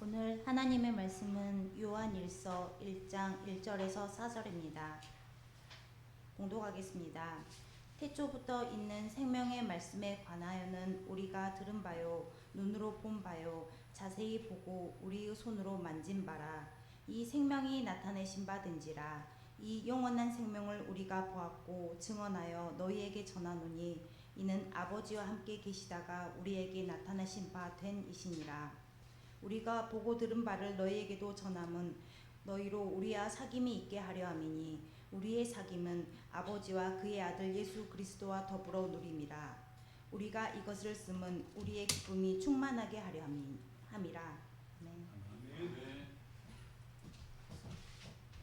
오늘 하나님의 말씀은 요한일서 1장 1절에서 4절입니다. 봉독하겠습니다. 태초부터 있는 생명의 말씀에 관하여는 우리가 들은 바요 눈으로 본 바요 자세히 보고 우리의 손으로 만진 바라. 이 생명이 나타내신 바든지라. 이 영원한 생명을 우리가 보았고 증언하여 너희에게 전하노니 이는 아버지와 함께 계시다가 우리에게 나타나신 바 된 이시니라. 우리가 보고 들은 바를 너희에게도 전함은 너희로 우리와 사귐이 있게 하려 함이니 우리의 사귐은 아버지와 그의 아들 예수 그리스도와 더불어 누림이라. 우리가 이것을 쓰면 우리의 기쁨이 충만하게 하려 함이라. 아멘.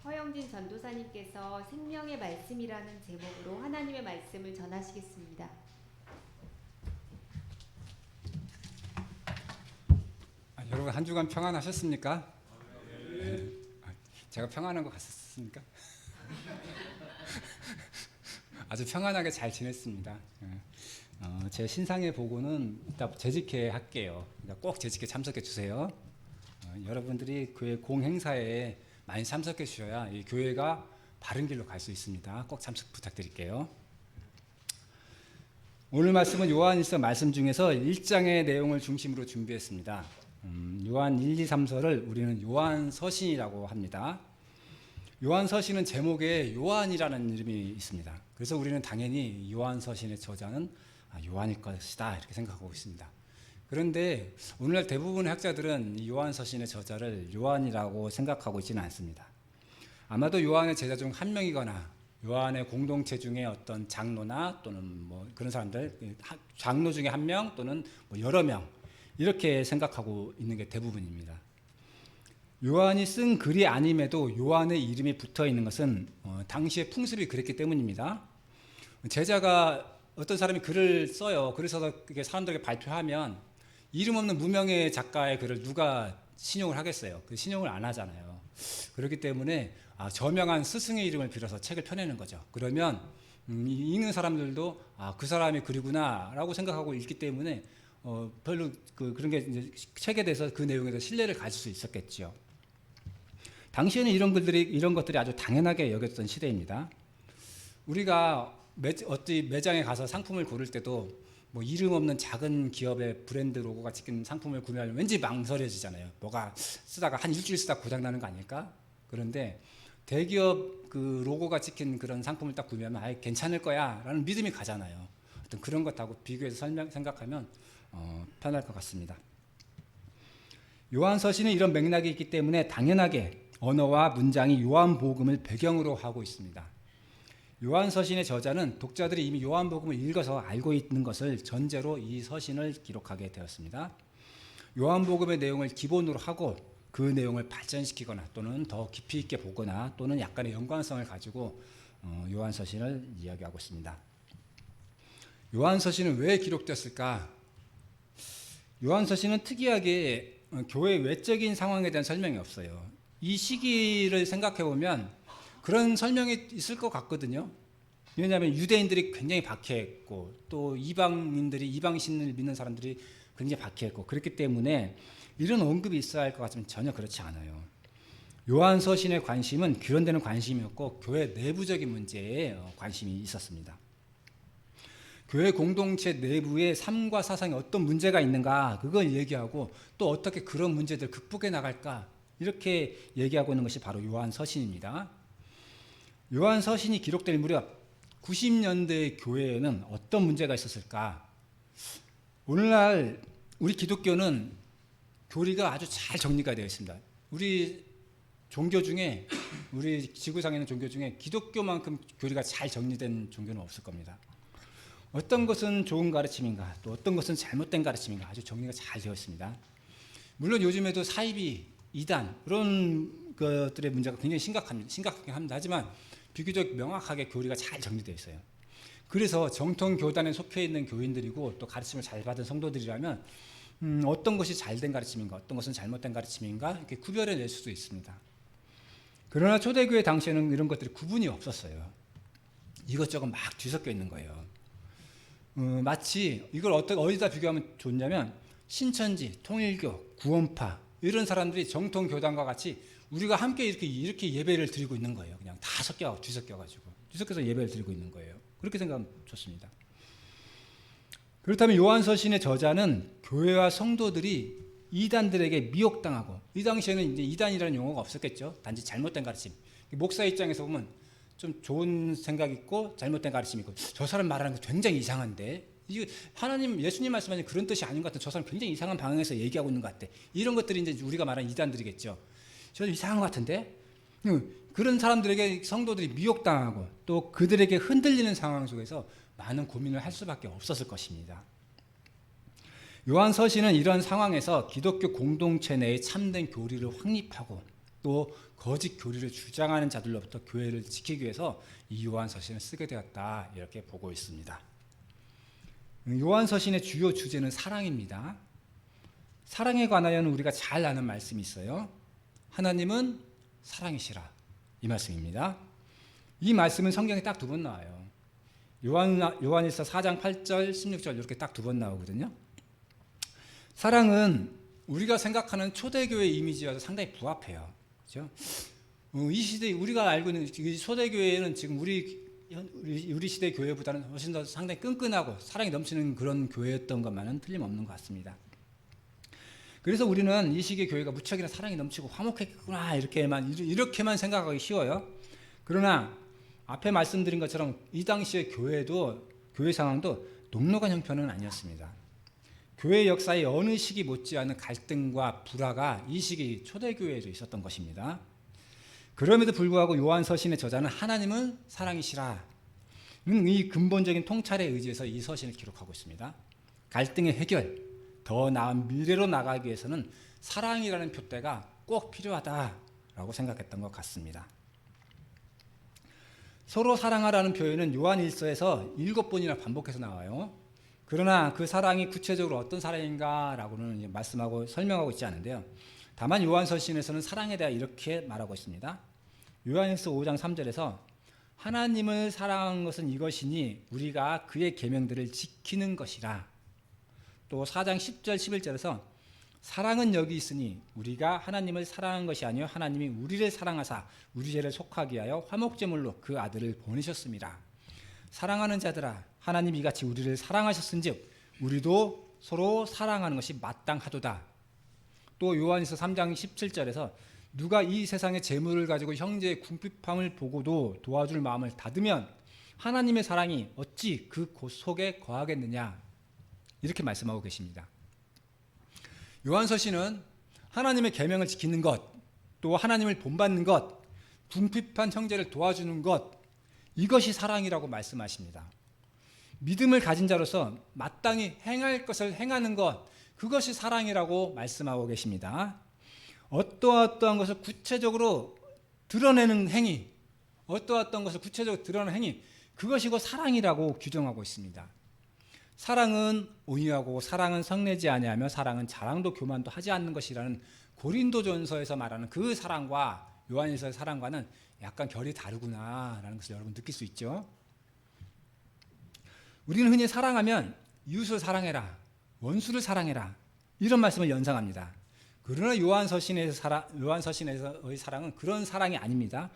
허영진 전도사님께서 생명의 말씀이라는 제목으로 하나님의 말씀을 전하시겠습니다. 여러분 한 주간 평안하셨습니까? 네. 제가 평안한 것 같았습니까? 아주 평안하게 잘 지냈습니다. 제 신상의 보고는 이따 재직회 할게요. 그러니까 꼭 재직회 참석해 주세요. 여러분들이 교회 공행사에 많이 참석해 주셔야 이 교회가 바른 길로 갈 수 있습니다. 꼭 참석 부탁드릴게요. 오늘 말씀은 요한일서 말씀 중에서 1장의 내용을 중심으로 준비했습니다. 요한 1, 2, 3서를 우리는 요한서신이라고 합니다. 요한서신은 제목에 요한이라는 이름이 있습니다. 그래서 우리는 당연히 요한서신의 저자는 요한일 것이다 이렇게 생각하고 있습니다. 그런데 오늘날 대부분의 학자들은 이 요한서신의 저자를 요한이라고 생각하고 있지는 않습니다. 아마도 요한의 제자 중 한 명이거나 요한의 공동체 중에 어떤 장로나 또는 뭐 그런 사람들, 장로 중에 한 명 또는 뭐 여러 명 이렇게 생각하고 있는 게 대부분입니다. 요한이 쓴 글이 아님에도 요한의 이름이 붙어 있는 것은 당시의 풍습이 그랬기 때문입니다. 제자가 어떤 사람이 글을 써요. 글을 써서 사람들에게 발표하면 이름 없는 무명의 작가의 글을 누가 신용을 하겠어요? 그 신용을 안 하잖아요. 그렇기 때문에 저명한 스승의 이름을 빌어서 책을 펴내는 거죠. 그러면 읽는 사람들도 그 사람이 글이구나 라고 생각하고 읽기 때문에 별로 그런 게 이제 책에 대해서 그 내용에 대해서 신뢰를 가질 수 있었겠죠. 당시에는 이런 것들이 아주 당연하게 여겼던 시대입니다. 우리가 어디 매장에 가서 상품을 고를 때도 뭐 이름 없는 작은 기업의 브랜드 로고가 찍힌 상품을 구매하면 왠지 망설여지잖아요. 뭐가 쓰다가 한 일주일 쓰다 고장 나는 거 아닐까? 그런데 대기업 그 로고가 찍힌 그런 상품을 딱 구매하면 괜찮을 거야라는 믿음이 가잖아요. 어떤 그런 것하고 비교해서 생각하면 편할 것 같습니다. 요한서신은 이런 맥락이 있기 때문에 당연하게 언어와 문장이 요한복음을 배경으로 하고 있습니다. 요한서신의 저자는 독자들이 이미 요한복음을 읽어서 알고 있는 것을 전제로 이 서신을 기록하게 되었습니다. 요한복음의 내용을 기본으로 하고 그 내용을 발전시키거나 또는 더 깊이 있게 보거나 또는 약간의 연관성을 가지고 요한서신을 이야기하고 있습니다. 요한서신은 왜 기록됐을까? 요한서신은 특이하게 교회 외적인 상황에 대한 설명이 없어요. 이 시기를 생각해 보면 그런 설명이 있을 것 같거든요. 왜냐하면 유대인들이 굉장히 박해했고 또 이방신을 믿는 사람들이 굉장히 박해했고 그렇기 때문에 이런 언급이 있어야 할 것 같지만 전혀 그렇지 않아요. 요한서신의 관심은 그런 데는 관심이었고 교회 내부적인 문제에 관심이 있었습니다. 교회 공동체 내부의 삶과 사상에 어떤 문제가 있는가 그걸 얘기하고 또 어떻게 그런 문제들 극복해 나갈까 이렇게 얘기하고 있는 것이 바로 요한서신입니다. 요한서신이 기록될 무렵 90년대 교회에는 어떤 문제가 있었을까? 오늘날 우리 기독교는 교리가 아주 잘 정리가 되어 있습니다. 우리 종교 중에 우리 지구상에 있는 종교 중에 기독교만큼 교리가 잘 정리된 종교는 없을 겁니다. 어떤 것은 좋은 가르침인가 또 어떤 것은 잘못된 가르침인가 아주 정리가 잘 되어 있습니다. 물론 요즘에도 사이비, 이단 이런 것들의 문제가 굉장히 심각하긴 합니다. 하지만 비교적 명확하게 교리가 잘 정리되어 있어요. 그래서 정통 교단에 속해 있는 교인들이고 또 가르침을 잘 받은 성도들이라면 어떤 것이 잘된 가르침인가 어떤 것은 잘못된 가르침인가 이렇게 구별해낼 수도 있습니다. 그러나 초대교회 당시에는 이런 것들이 구분이 없었어요. 이것저것 막 뒤섞여 있는 거예요. 마치 이걸 어디다 비교하면 좋냐면 신천지, 통일교, 구원파 이런 사람들이 정통 교단과 같이 우리가 함께 이렇게 예배를 드리고 있는 거예요. 그냥 다 뒤섞여서 예배를 드리고 있는 거예요. 그렇게 생각하면 좋습니다. 그렇다면 요한서신의 저자는 교회와 성도들이 이단들에게 미혹당하고, 이 당시에는 이제 이단이라는 용어가 없었겠죠. 단지 잘못된 가르침. 목사 입장에서 보면 좀 좋은 생각 있고 잘못된 가르침 있고, 저 사람 말하는 거 굉장히 이상한데, 이게 하나님 예수님 말씀하신 그런 뜻이 아닌 것 같은, 저 사람 굉장히 이상한 방향에서 얘기하고 있는 것 같아. 이런 것들이 이제 우리가 말하는 이단들이겠죠. 저 이상한 것 같은데. 그런 사람들에게 성도들이 미혹당하고 또 그들에게 흔들리는 상황 속에서 많은 고민을 할 수밖에 없었을 것입니다. 요한 서신은 이런 상황에서 기독교 공동체 내의 참된 교리를 확립하고 또 거짓 교리를 주장하는 자들로부터 교회를 지키기 위해서 이 요한 서신을 쓰게 되었다, 이렇게 보고 있습니다. 요한 서신의 주요 주제는 사랑입니다. 사랑에 관하여는 우리가 잘 아는 말씀이 있어요. 하나님은 사랑이시라, 이 말씀입니다. 이 말씀은 성경에 딱 2번 나와요. 요한일서 4장 8절 16절 이렇게 딱 2번 나오거든요. 사랑은 우리가 생각하는 초대교회 이미지와 상당히 부합해요. 그렇죠? 이 시대 우리가 알고 있는 초대교회는 지금 우리 시대 교회보다는 훨씬 더 상당히 끈끈하고 사랑이 넘치는 그런 교회였던 것만은 틀림없는 것 같습니다. 그래서 우리는 이 시기의 교회가 무척이나 사랑이 넘치고 화목했구나, 이렇게만 생각하기 쉬워요. 그러나 앞에 말씀드린 것처럼 이 당시의 교회 상황도 녹록한 형편은 아니었습니다. 교회 역사의 어느 시기 못지않은 갈등과 불화가 이 시기 초대교회에도 있었던 것입니다. 그럼에도 불구하고 요한 서신의 저자는 하나님은 사랑이시라, 이 근본적인 통찰에 의지해서 이 서신을 기록하고 있습니다. 갈등의 해결, 더 나은 미래로 나가기 위해서는 사랑이라는 표대가 꼭 필요하다라고 생각했던 것 같습니다. 서로 사랑하라는 표현은 요한일서에서 7번이나 반복해서 나와요. 그러나 그 사랑이 구체적으로 어떤 사랑인가라고는 말씀하고 설명하고 있지 않은데요. 다만 요한서신에서는 사랑에 대해 이렇게 말하고 있습니다. 요한일서 5장 3절에서 하나님을 사랑한 것은 이것이니 우리가 그의 계명들을 지키는 것이라. 또 4장 10절 11절에서 사랑은 여기 있으니 우리가 하나님을 사랑한 것이 아니요 하나님이 우리를 사랑하사 우리 죄를 속하게 하여 화목제물로 그 아들을 보내셨습니다. 사랑하는 자들아, 하나님이 이같이 우리를 사랑하셨은즉 우리도 서로 사랑하는 것이 마땅하도다. 또 요한일서 3장 17절에서 누가 이 세상의 재물을 가지고 형제의 궁핍함을 보고도 도와줄 마음을 닫으면 하나님의 사랑이 어찌 그 속에 거하겠느냐, 이렇게 말씀하고 계십니다. 요한서신은 하나님의 계명을 지키는 것, 또 하나님을 본받는 것, 궁핍한 형제를 도와주는 것, 이것이 사랑이라고 말씀하십니다. 믿음을 가진 자로서 마땅히 행할 것을 행하는 것, 그것이 사랑이라고 말씀하고 계십니다. 어떠한 것을 구체적으로 드러내는 행위, 그것이 곧 사랑이라고 규정하고 있습니다. 사랑은 온유하고 사랑은 성내지 아니하며 사랑은 자랑도 교만도 하지 않는 것이라는 고린도전서에서 말하는 그 사랑과 요한일서의 사랑과는 약간 결이 다르구나라는 것을 여러분 느낄 수 있죠. 우리는 흔히 사랑하면 이웃을 사랑해라, 원수를 사랑해라, 이런 말씀을 연상합니다. 그러나 요한서신에서의 사랑은 그런 사랑이 아닙니다.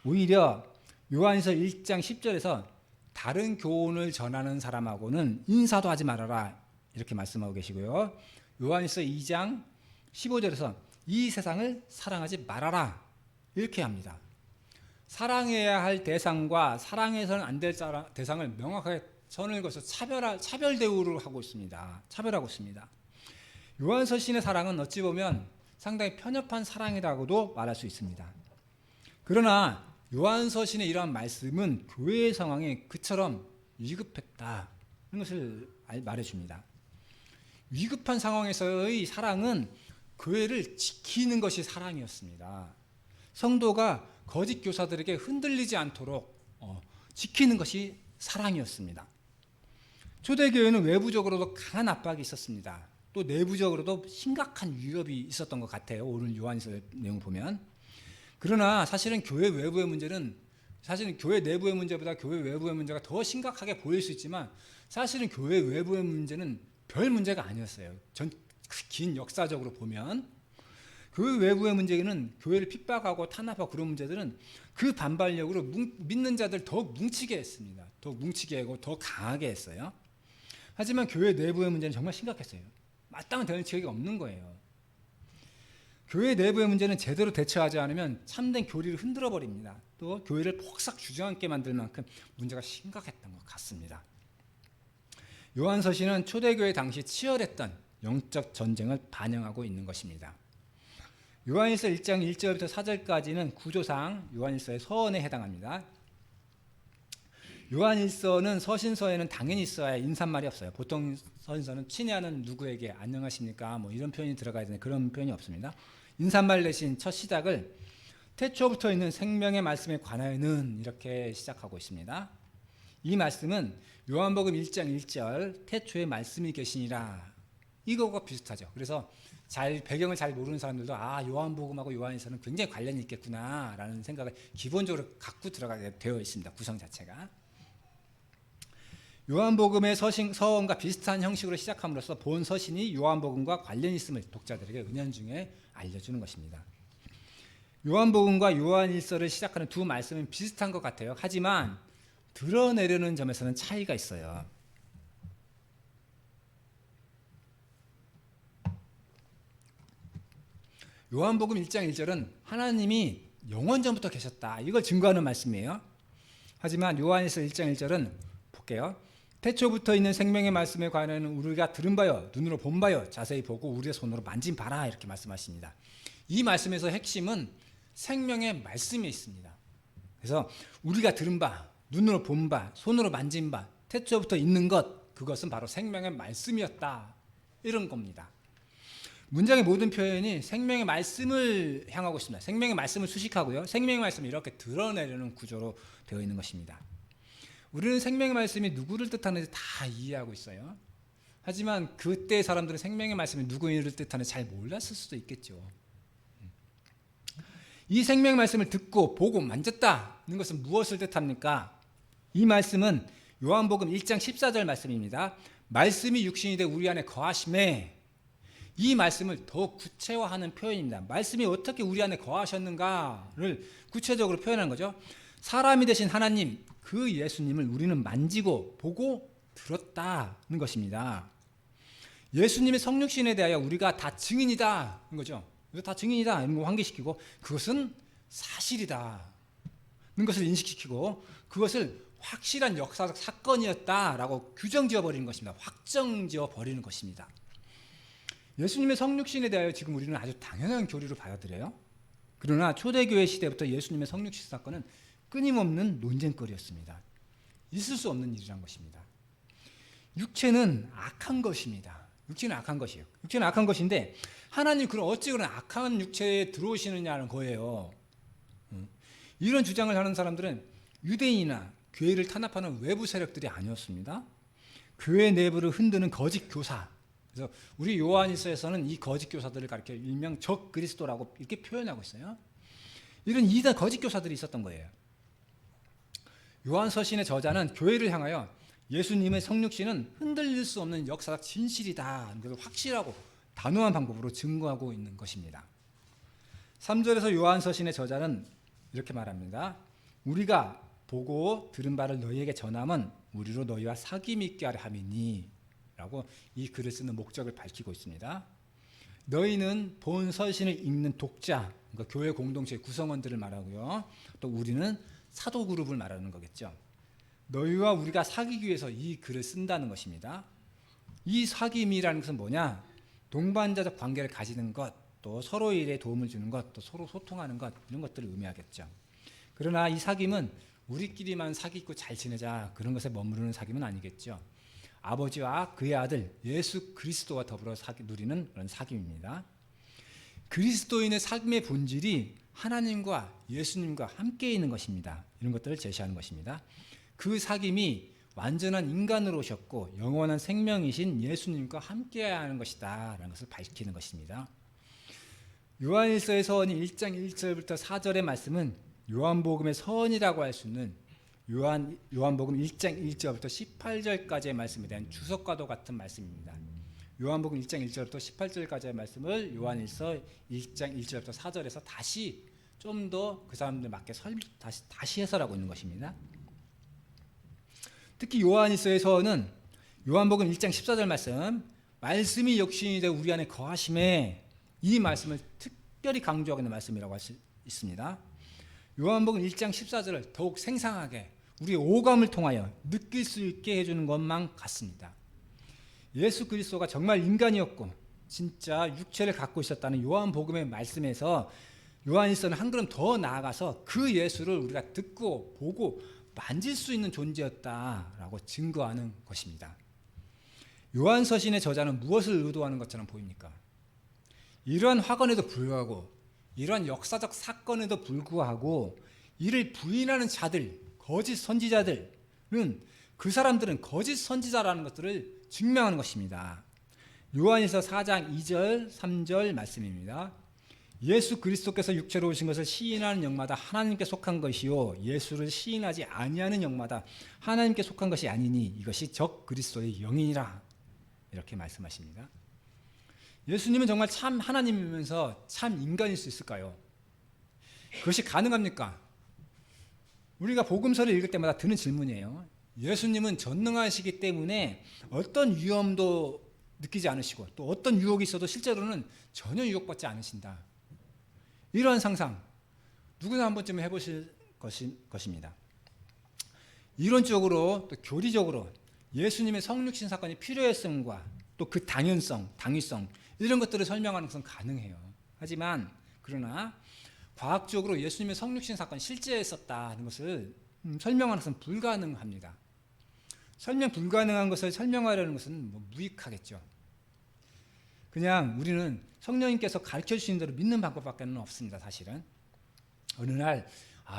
오히려 요한일서 1장 10절에서 다른 교훈을 전하는 사람하고는 인사도 하지 말아라, 이렇게 말씀하고 계시고요. 요한일서 2장 15절에서 이 세상을 사랑하지 말아라, 이렇게 합니다. 사랑해야 할 대상과 사랑해서는 안 될 대상을 명확하게 선을 그어서 차별 대우를 하고 있습니다. 차별하고 있습니다. 요한서신의 사랑은 어찌 보면 상당히 편협한 사랑이라고도 말할 수 있습니다. 그러나 요한서신의 이러한 말씀은 교회의 상황이 그처럼 위급했다는 것을 말해줍니다. 위급한 상황에서의 사랑은 교회를 지키는 것이 사랑이었습니다. 성도가 거짓 교사들에게 흔들리지 않도록 지키는 것이 사랑이었습니다. 초대교회는 외부적으로도 강한 압박이 있었습니다. 또 내부적으로도 심각한 위협이 있었던 것 같아요. 오늘 요한일서 내용을 보면. 그러나 사실은 교회 외부의 문제는 교회 내부의 문제보다 교회 외부의 문제가 더 심각하게 보일 수 있지만 사실은 교회 외부의 문제는 별 문제가 아니었어요. 긴 역사적으로 보면. 그 외부의 문제는 교회를 핍박하고 탄압하고 그런 문제들은 그 반발력으로 믿는 자들 더욱 뭉치게 했습니다. 더욱 뭉치게 하고 더 강하게 했어요. 하지만 교회 내부의 문제는 정말 심각했어요. 마땅한 대응책이 없는 거예요. 교회 내부의 문제는 제대로 대처하지 않으면 참된 교리를 흔들어 버립니다. 또 교회를 폭삭 주저앉게 만들 만큼 문제가 심각했던 것 같습니다. 요한서신은 초대교회 당시 치열했던 영적 전쟁을 반영하고 있는 것입니다. 요한일서 1장 1절부터 4절까지는 구조상 요한일서의 서원에 해당합니다. 요한일서는 서신서에는 당연히 있어야 인사말이 없어요. 보통 서신서는 친애하는 누구에게 안녕하십니까 뭐 이런 표현이 들어가야 되는데 그런 표현이 없습니다. 인사말 대신 첫 시작을 태초부터 있는 생명의 말씀에 관하여는 이렇게 시작하고 있습니다. 이 말씀은 요한복음 1장 1절 태초에 말씀이 계시니라 이거가 비슷하죠. 그래서 배경을 잘 모르는 사람들도 요한복음하고 요한일서는 굉장히 관련이 있겠구나라는 생각을 기본적으로 갖고 들어가게 되어 있습니다. 구성 자체가. 요한복음의 서원과 비슷한 형식으로 시작함으로써 본 서신이 요한복음과 관련이 있음을 독자들에게 은연중에 알려주는 것입니다. 요한복음과 요한일서를 시작하는 두 말씀은 비슷한 것 같아요. 하지만 드러내려는 점에서는 차이가 있어요. 요한복음 1장 1절은 하나님이 영원 전부터 계셨다. 이걸 증거하는 말씀이에요. 하지만 요한일서 1장 1절은 볼게요. 태초부터 있는 생명의 말씀에 관하여는 우리가 들은 바요 눈으로 본 바요 자세히 보고 우리의 손으로 만진 바라 이렇게 말씀하십니다. 이 말씀에서 핵심은 생명의 말씀이 있습니다. 그래서 우리가 들은 바, 눈으로 본 바, 손으로 만진 바, 태초부터 있는 것 그것은 바로 생명의 말씀이었다. 이런 겁니다. 문장의 모든 표현이 생명의 말씀을 향하고 있습니다. 생명의 말씀을 수식하고요. 생명의 말씀을 이렇게 드러내려는 구조로 되어 있는 것입니다. 우리는 생명의 말씀이 누구를 뜻하는지 다 이해하고 있어요. 하지만 그때 사람들은 생명의 말씀이 누구를 뜻하는지 잘 몰랐을 수도 있겠죠. 이 생명의 말씀을 듣고 보고 만졌다는 것은 무엇을 뜻합니까? 이 말씀은 요한복음 1장 14절 말씀입니다. 말씀이 육신이 돼 우리 안에 거하심에 이 말씀을 더 구체화하는 표현입니다. 말씀이 어떻게 우리 안에 거하셨는가를 구체적으로 표현하는 거죠. 사람이 되신 하나님, 그 예수님을 우리는 만지고 보고 들었다는 것입니다. 예수님의 성육신에 대하여 우리가 다 증인이다 는 거죠. 다 증인이다 이런 거 환기시키고 그것은 사실이다 는 것을 인식시키고 그것을 확실한 역사적 사건이었다라고 규정지어 버리는 것입니다. 확정지어 버리는 것입니다. 예수님의 성육신에 대하여 지금 우리는 아주 당연한 교리로 받아들여요. 그러나 초대교회 시대부터 예수님의 성육신 사건은 끊임없는 논쟁거리였습니다. 있을 수 없는 일이란 것입니다. 육체는 악한 것입니다. 육체는 악한 것이에요. 육체는 악한 것인데 하나님 그럼 어찌 그런 악한 육체에 들어오시느냐는 거예요. 이런 주장을 하는 사람들은 유대인이나 교회를 탄압하는 외부 세력들이 아니었습니다. 교회 내부를 흔드는 거짓 교사. 그래서 우리 요한일서에서는 이 거짓 교사들을 가리켜 일명 적 그리스도라고 이렇게 표현하고 있어요. 이런 이단 거짓 교사들이 있었던 거예요. 요한서신의 저자는 교회를 향하여 예수님의 성육신은 흔들릴 수 없는 역사적 진실이다. 그래서 확실하고 단호한 방법으로 증거하고 있는 것입니다. 3절에서 요한서신의 저자는 이렇게 말합니다. 우리가 보고 들은 바를 너희에게 전함은 우리로 너희와 사귐 있게 하려 함이니 라고 이 글을 쓰는 목적을 밝히고 있습니다. 너희는 본 서신을 읽는 독자, 그러니까 교회 공동체의 구성원들을 말하고요. 또 우리는 사도 그룹을 말하는 거겠죠. 너희와 우리가 사귀기 위해서 이 글을 쓴다는 것입니다. 이 사귐이라는 것은 뭐냐? 동반자적 관계를 가지는 것, 또 서로의 일에 도움을 주는 것, 또 서로 소통하는 것 이런 것들을 의미하겠죠. 그러나 이 사귐은 우리끼리만 사귀고 잘 지내자 그런 것에 머무르는 사귐은 아니겠죠. 아버지와 그의 아들 예수 그리스도와 더불어 누리는 그런 사귐입니다. 그리스도인의 삶의 본질이 하나님과 예수님과 함께 있는 것입니다. 이런 것들을 제시하는 것입니다. 그 사귐이 완전한 인간으로 오셨고 영원한 생명이신 예수님과 함께해야 하는 것이다 라는 것을 밝히는 것입니다. 요한일서의 서원이 1장 1절부터 4절의 말씀은 요한복음의 서원이라고 할 수 있는 요한복음 1장 1절부터 18절까지의 말씀에 대한 주석과도 같은 말씀입니다. 요한복음 1장 1절부터 18절까지의 말씀을 요한일서 1장 1절부터 4절에서 다시 좀 더 그 사람들 맞게 다시 해설하고 있는 것입니다. 특히 요한일서에서는 요한복음 1장 14절 말씀이 육신이 되어 우리 안에 거하심에, 이 말씀을 특별히 강조하고 있는 말씀이라고 할 수 있습니다. 요한복음 1장 14절을 더욱 생생하게 우리의 오감을 통하여 느낄 수 있게 해주는 것만 같습니다. 예수 그리스도가 정말 인간이었고 진짜 육체를 갖고 있었다는 요한복음의 말씀에서 요한일서는 한 걸음 더 나아가서 그 예수를 우리가 듣고 보고 만질 수 있는 존재였다라고 증거하는 것입니다. 요한서신의 저자는 무엇을 의도하는 것처럼 보입니까? 이러한 화건에도 불구하고, 이러한 역사적 사건에도 불구하고 이를 부인하는 자들, 거짓 선지자들은, 그 사람들은 거짓 선지자라는 것들을 증명하는 것입니다. 요한일서 4장 2절 3절 말씀입니다. 예수 그리스도께서 육체로 오신 것을 시인하는 영마다 하나님께 속한 것이요, 예수를 시인하지 아니하는 영마다 하나님께 속한 것이 아니니 이것이 적 그리스도의 영이니라, 이렇게 말씀하십니다. 예수님은 정말 참 하나님이면서 참 인간일 수 있을까요? 그것이 가능합니까? 우리가 복음서를 읽을 때마다 드는 질문이에요. 예수님은 전능하시기 때문에 어떤 위험도 느끼지 않으시고 또 어떤 유혹이 있어도 실제로는 전혀 유혹받지 않으신다. 이러한 상상 누구나 한 번쯤은 해보실 것입니다. 이론적으로 또 교리적으로 예수님의 성육신 사건이 필요했음과 또 그 당연성, 당위성, 이런 것들을 설명하는 것은 가능해요. 하지만 그러나 과학적으로 예수님의 성육신 사건이 실제 있었다는 것을 설명하는 것은 불가능합니다. 설명 불가능한 것을 설명하려는 것은 무익하겠죠. 그냥 우리는 성령님께서 가르쳐 주시는 대로 믿는 방법밖에 없습니다. 사실은 어느 날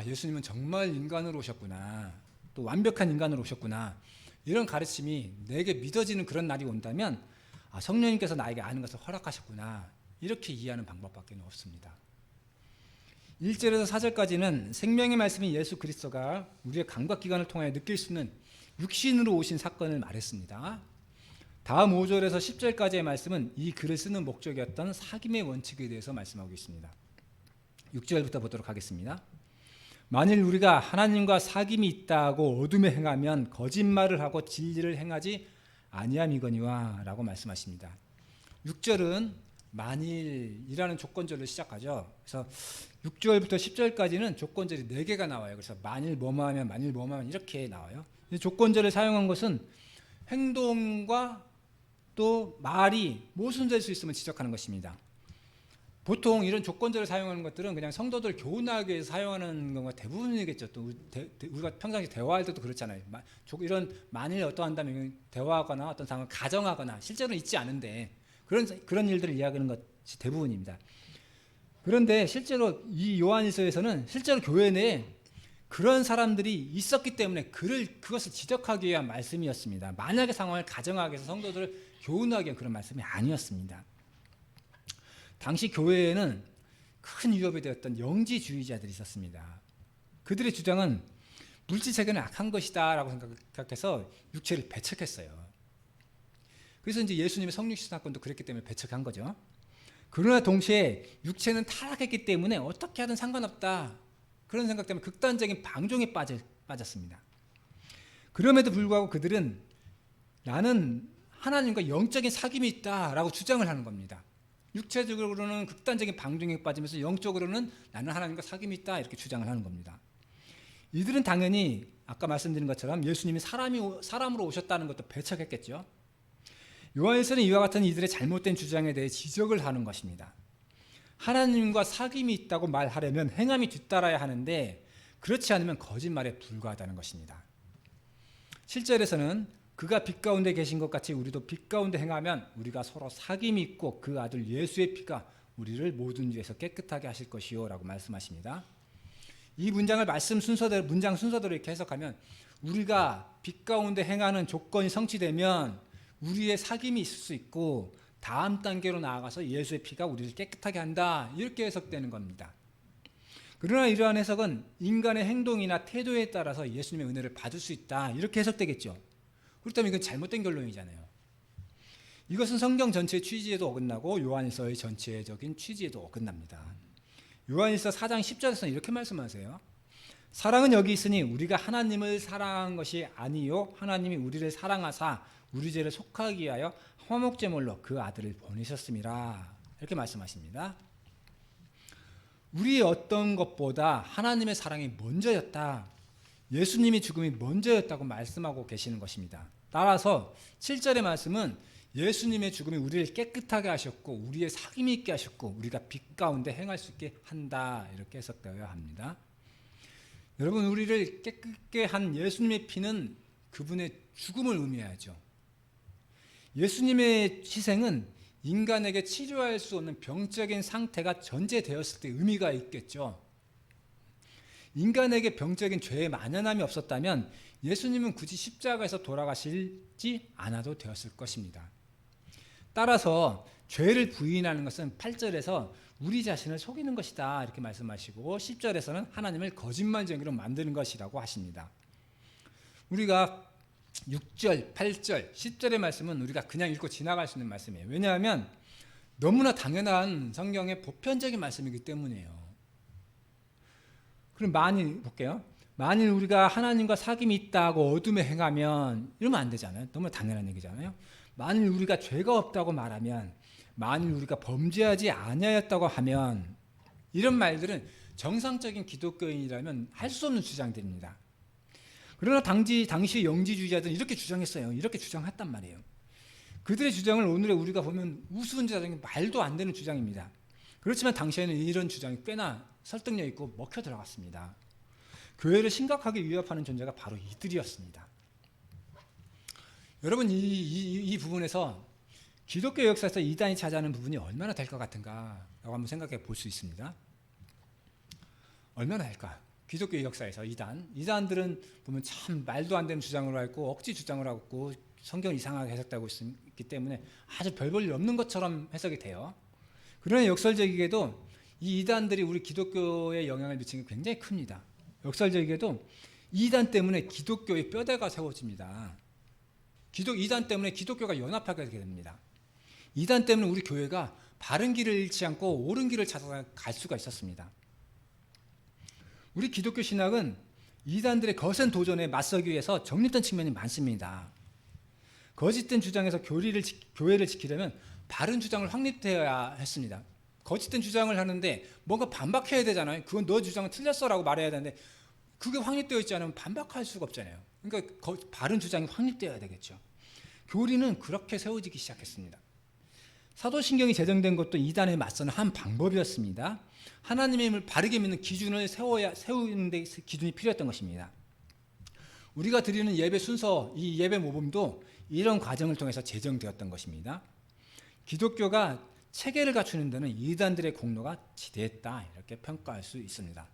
예수님은 정말 인간으로 오셨구나, 또 완벽한 인간으로 오셨구나, 이런 가르침이 내게 믿어지는 그런 날이 온다면 성령님께서 나에게 아는 것을 허락하셨구나, 이렇게 이해하는 방법밖에 없습니다. 1절에서 4절까지는 생명의 말씀인 예수 그리스도가 우리의 감각기관을 통하여 느낄 수 있는 육신으로 오신 사건을 말했습니다. 다음 5절에서 10절까지의 말씀은 이 글을 쓰는 목적이었던 사귐의 원칙에 대해서 말씀하고 있습니다. 6절부터 보도록 하겠습니다. 만일 우리가 하나님과 사귐이 있다고 어둠에 행하면 거짓말을 하고 진리를 행하지 아니함이거니와 라고 말씀하십니다. 6절은 만일이라는 조건절로 시작하죠. 그래서 6절부터 10절까지는 조건절이 4개가 나와요. 그래서 만일 뭐뭐하면, 만일 뭐뭐하면 이렇게 나와요. 조건절을 사용한 것은 행동과 또 말이 모순될 수 있음을 지적하는 것입니다. 보통 이런 조건절을 사용하는 것들은 그냥 성도들 교훈하기 위해서 사용하는 경우가 대부분이겠죠. 또 우리가 평상시 대화할 때도 그렇잖아요. 이런 만일 어떠한다면 대화하거나 어떤 상황을 가정하거나 실제로는 있지 않은데 그런 일들을 이야기하는 것이 대부분입니다. 그런데 실제로 이 요한일서에서는 실제로 교회 내에 그런 사람들이 있었기 때문에 그것을 지적하기 위한 말씀이었습니다. 만약의 상황을 가정하기 위해서 성도들을 교훈하기 위한 그런 말씀이 아니었습니다. 당시 교회에는 큰 위협이 되었던 영지주의자들이 있었습니다. 그들의 주장은 물질 세계는 악한 것이다 라고 생각해서 육체를 배척했어요. 그래서 이제 예수님의 성육신 사건도 그랬기 때문에 배척한 거죠. 그러나 동시에 육체는 타락했기 때문에 어떻게 하든 상관없다, 그런 생각 때문에 극단적인 방종에 빠졌습니다. 그럼에도 불구하고 그들은 나는 하나님과 영적인 사귐이 있다라고 주장을 하는 겁니다. 육체적으로는 극단적인 방종에 빠지면서 영적으로는 나는 하나님과 사귐이 있다, 이렇게 주장을 하는 겁니다. 이들은 당연히 아까 말씀드린 것처럼 예수님이 사람으로 오셨다는 것도 배척했겠죠. 요한일서는 이와 같은 이들의 잘못된 주장에 대해 지적을 하는 것입니다. 하나님과 사귐이 있다고 말하려면 행함이 뒤따라야 하는데 그렇지 않으면 거짓말에 불과하다는 것입니다. 7절에서는 그가 빛 가운데 계신 것 같이 우리도 빛 가운데 행하면 우리가 서로 사귐이 있고 그 아들 예수의 피가 우리를 모든 죄에서 깨끗하게 하실 것이요 라고 말씀하십니다. 이 문장을 문장 순서대로 이렇게 해석하면 우리가 빛 가운데 행하는 조건이 성취되면 우리의 사귐이 있을 수 있고 다음 단계로 나아가서 예수의 피가 우리를 깨끗하게 한다, 이렇게 해석되는 겁니다. 그러나 이러한 해석은 인간의 행동이나 태도에 따라서 예수님의 은혜를 받을 수 있다, 이렇게 해석되겠죠. 그렇다면 이건 잘못된 결론이잖아요. 이것은 성경 전체의 취지에도 어긋나고 요한일서의 전체적인 취지에도 어긋납니다. 요한일서 4장 10절에서는 이렇게 말씀하세요. 사랑은 여기 있으니 우리가 하나님을 사랑한 것이 아니요 하나님이 우리를 사랑하사 우리 죄를 속하기 위하여 화목제물로 그 아들을 보내셨음이라. 이렇게 말씀하십니다. 우리의 어떤 것보다 하나님의 사랑이 먼저였다. 예수님의 죽음이 먼저였다고 말씀하고 계시는 것입니다. 따라서 7절의 말씀은 예수님의 죽음이 우리를 깨끗하게 하셨고 우리의 사귐이 있게 하셨고 우리가 빛 가운데 행할 수 있게 한다. 이렇게 해석되어야 합니다. 여러분, 우리를 깨끗게 한 예수님의 피는 그분의 죽음을 의미하죠. 예수님의 희생은 인간에게 치료할 수 없는 병적인 상태가 전제되었을 때 의미가 있겠죠. 인간에게 병적인 죄의 만연함이 없었다면 예수님은 굳이 십자가에서 돌아가시지 않아도 되었을 것입니다. 따라서 죄를 부인하는 것은 8절에서 우리 자신을 속이는 것이다 이렇게 말씀하시고 10절에서는 하나님을 거짓말쟁이로 만드는 것이라고 하십니다. 우리가 6절, 8절, 10절의 말씀은 우리가 그냥 읽고 지나갈 수 있는 말씀이에요. 왜냐하면 너무나 당연한 성경의 보편적인 말씀이기 때문이에요. 그럼 만일 볼게요. 만일 우리가 하나님과 사귐이 있다고 어둠에 행하면 이러면 안 되잖아요. 너무 당연한 얘기잖아요. 만일 우리가 죄가 없다고 말하면, 만일 우리가 범죄하지 아니하였다고 하면, 이런 말들은 정상적인 기독교인이라면 할 수 없는 주장들입니다. 그러나 당시 영지주의자들은 이렇게 주장했어요. 이렇게 주장했단 말이에요. 그들의 주장을 오늘의 우리가 보면 우스운 주장이 말도 안 되는 주장입니다. 그렇지만 당시에는 이런 주장이 꽤나 설득력 있고 먹혀 들어갔습니다. 교회를 심각하게 위협하는 존재가 바로 이들이었습니다. 여러분, 이 부분에서 기독교 역사에서 이단이 차지하는 부분이 얼마나 될 것 같은가 라고 한번 생각해 볼 수 있습니다. 얼마나 될까? 기독교 역사에서 이단들은 보면 참 말도 안 되는 주장을 하고 억지 주장을 하고 성경 이상하게 해석되고 있기 때문에 아주 별 볼 일 없는 것처럼 해석이 돼요. 그러나 역설적이게도 이 이단들이 우리 기독교에 영향을 미치는 게 굉장히 큽니다. 역설적이게도 이단 때문에 기독교의 뼈대가 세워집니다. 이단 때문에 기독교가 연합하게 되게 됩니다. 이단 때문에 우리 교회가 바른 길을 잃지 않고 옳은 길을 찾아갈 수가 있었습니다. 우리 기독교 신학은 이단들의 거센 도전에 맞서기 위해서 정립된 측면이 많습니다. 거짓된 주장에서 교회를 지키려면 바른 주장을 확립되어야 했습니다. 거짓된 주장을 하는데 뭔가 반박해야 되잖아요. 그건 너 주장은 틀렸어라고 말해야 되는데 그게 확립되어 있지 않으면 반박할 수가 없잖아요. 그러니까 바른 주장이 확립되어야 되겠죠. 교리는 그렇게 세워지기 시작했습니다. 사도신경이 제정된 것도 이단에 맞서는 한 방법이었습니다. 하나님의 힘을 바르게 믿는 기준을 세우는 데 기준이 필요했던 것입니다. 우리가 드리는 예배 순서, 이 예배 모범도 이런 과정을 통해서 제정되었던 것입니다. 기독교가 체계를 갖추는 데는 이단들의 공로가 지대했다 이렇게 평가할 수 있습니다.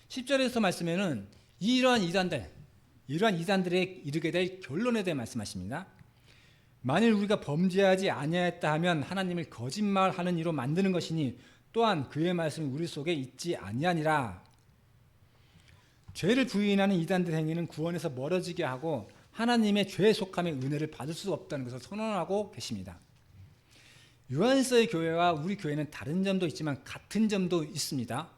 10절에서 말씀에는 이러한 이단들에 이르게 될 결론에 대해 말씀하십니다. 만일 우리가 범죄하지 아니하였다 하면 하나님을 거짓말하는 이로 만드는 것이니 또한 그의 말씀이 우리 속에 있지 아니하니라. 죄를 부인하는 이단들의 행위는 구원에서 멀어지게 하고 하나님의 죄에 속함의 은혜를 받을 수 없다는 것을 선언하고 계십니다. 요한일서의 교회와 우리 교회는 다른 점도 있지만 같은 점도 있습니다.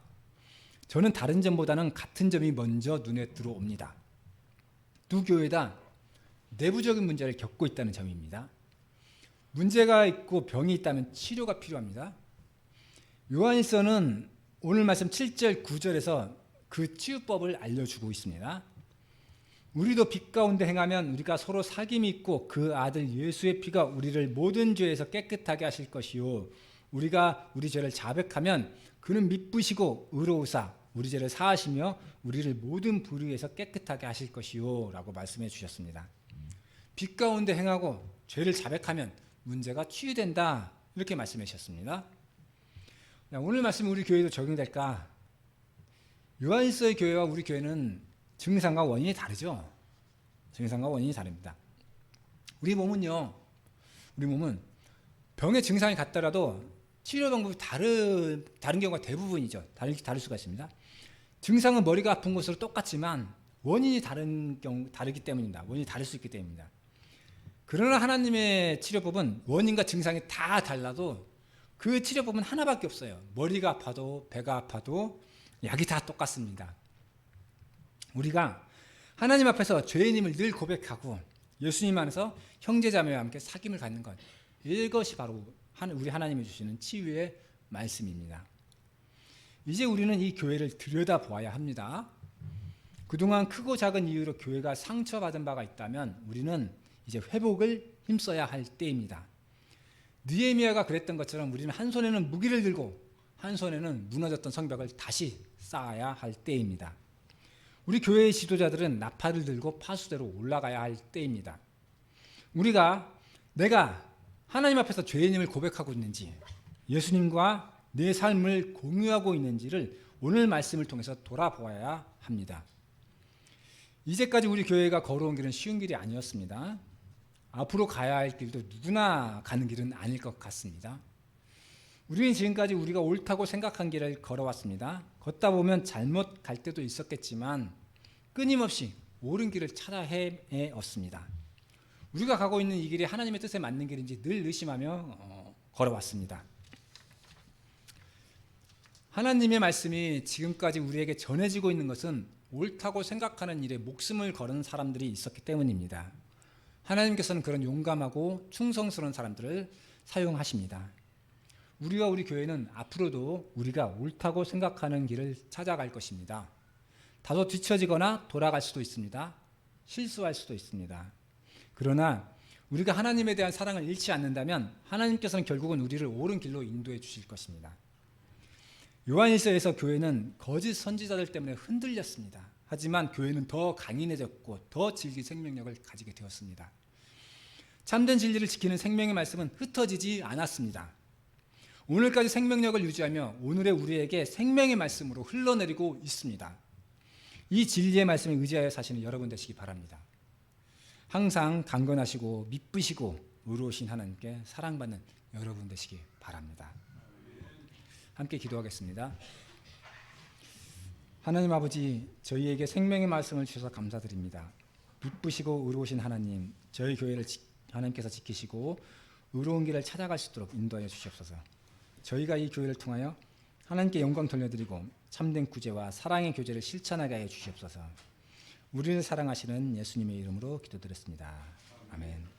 저는 다른 점보다는 같은 점이 먼저 눈에 들어옵니다. 두 교회 다 내부적인 문제를 겪고 있다는 점입니다. 문제가 있고 병이 있다면 치료가 필요합니다. 요한일서는 오늘 말씀 7절 9절에서 그 치유법을 알려주고 있습니다. 우리도 빛 가운데 행하면 우리가 서로 사귐이 있고 그 아들 예수의 피가 우리를 모든 죄에서 깨끗하게 하실 것이요 우리가 우리 죄를 자백하면 그는 미쁘시고 의로우사 우리 죄를 사하시며 우리를 모든 불의에서 깨끗하게 하실 것이요 라고 말씀해 주셨습니다. 빛 가운데 행하고 죄를 자백하면 문제가 치유된다 이렇게 말씀해 주셨습니다. 오늘 말씀이 우리 교회도 적용될까? 요한일서의 교회와 우리 교회는 증상과 원인이 다르죠. 증상과 원인이 다릅니다. 우리 몸은 병의 증상이 같더라도 치료 방법이 다른 경우가 대부분이죠. 다를 수가 있습니다. 증상은 머리가 아픈 곳으로 똑같지만 원인이 다르기 때문입니다. 원인이 다를 수 있기 때문입니다. 그러나 하나님의 치료법은 원인과 증상이 다 달라도 그 치료법은 하나밖에 없어요. 머리가 아파도 배가 아파도 약이 다 똑같습니다. 우리가 하나님 앞에서 죄인임을 늘 고백하고 예수님 안에서 형제자매와 함께 사귐을 갖는 것, 이것이 바로 우리 하나님이 주시는 치유의 말씀입니다. 이제 우리는 이 교회를 들여다보아야 합니다. 그동안 크고 작은 이유로 교회가 상처받은 바가 있다면 우리는 이제 회복을 힘써야 할 때입니다. 느헤미야가 그랬던 것처럼 우리는 한 손에는 무기를 들고 한 손에는 무너졌던 성벽을 다시 쌓아야 할 때입니다. 우리 교회의 지도자들은 나팔을 들고 파수대로 올라가야 할 때입니다. 내가 하나님 앞에서 죄인임을 고백하고 있는지, 예수님과 내 삶을 공유하고 있는지를 오늘 말씀을 통해서 돌아보아야 합니다. 이제까지 우리 교회가 걸어온 길은 쉬운 길이 아니었습니다. 앞으로 가야 할 길도 누구나 가는 길은 아닐 것 같습니다. 우리는 지금까지 우리가 옳다고 생각한 길을 걸어왔습니다. 걷다 보면 잘못 갈 때도 있었겠지만 끊임없이 옳은 길을 찾아 헤매었습니다. 우리가 가고 있는 이 길이 하나님의 뜻에 맞는 길인지 늘 의심하며 걸어왔습니다. 하나님의 말씀이 지금까지 우리에게 전해지고 있는 것은 옳다고 생각하는 일에 목숨을 거는 사람들이 있었기 때문입니다. 하나님께서는 그런 용감하고 충성스러운 사람들을 사용하십니다. 우리와 우리 교회는 앞으로도 우리가 옳다고 생각하는 길을 찾아갈 것입니다. 다소 뒤처지거나 돌아갈 수도 있습니다. 실수할 수도 있습니다. 그러나 우리가 하나님에 대한 사랑을 잃지 않는다면 하나님께서는 결국은 우리를 옳은 길로 인도해 주실 것입니다. 요한일서에서 교회는 거짓 선지자들 때문에 흔들렸습니다. 하지만 교회는 더 강인해졌고 더 질긴 생명력을 가지게 되었습니다. 참된 진리를 지키는 생명의 말씀은 흩어지지 않았습니다. 오늘까지 생명력을 유지하며 오늘의 우리에게 생명의 말씀으로 흘러내리고 있습니다. 이 진리의 말씀에 의지하여 사시는 여러분 되시기 바랍니다. 항상 강건하시고 미쁘시고 의로우신 하나님께 사랑받는 여러분 되시기 바랍니다. 함께 기도하겠습니다. 하나님 아버지, 저희에게 생명의 말씀을 주셔서 감사드립니다. 미쁘시고 의로우신 하나님, 저희 교회를 하나님께서 지키시고 의로운 길을 찾아갈 수 있도록 인도하여 주시옵소서. 저희가 이 교회를 통하여 하나님께 영광 돌려드리고 참된 구제와 사랑의 교제를 실천하게 하여 주시옵소서. 우리를 사랑하시는 예수님의 이름으로 기도드렸습니다. 아멘.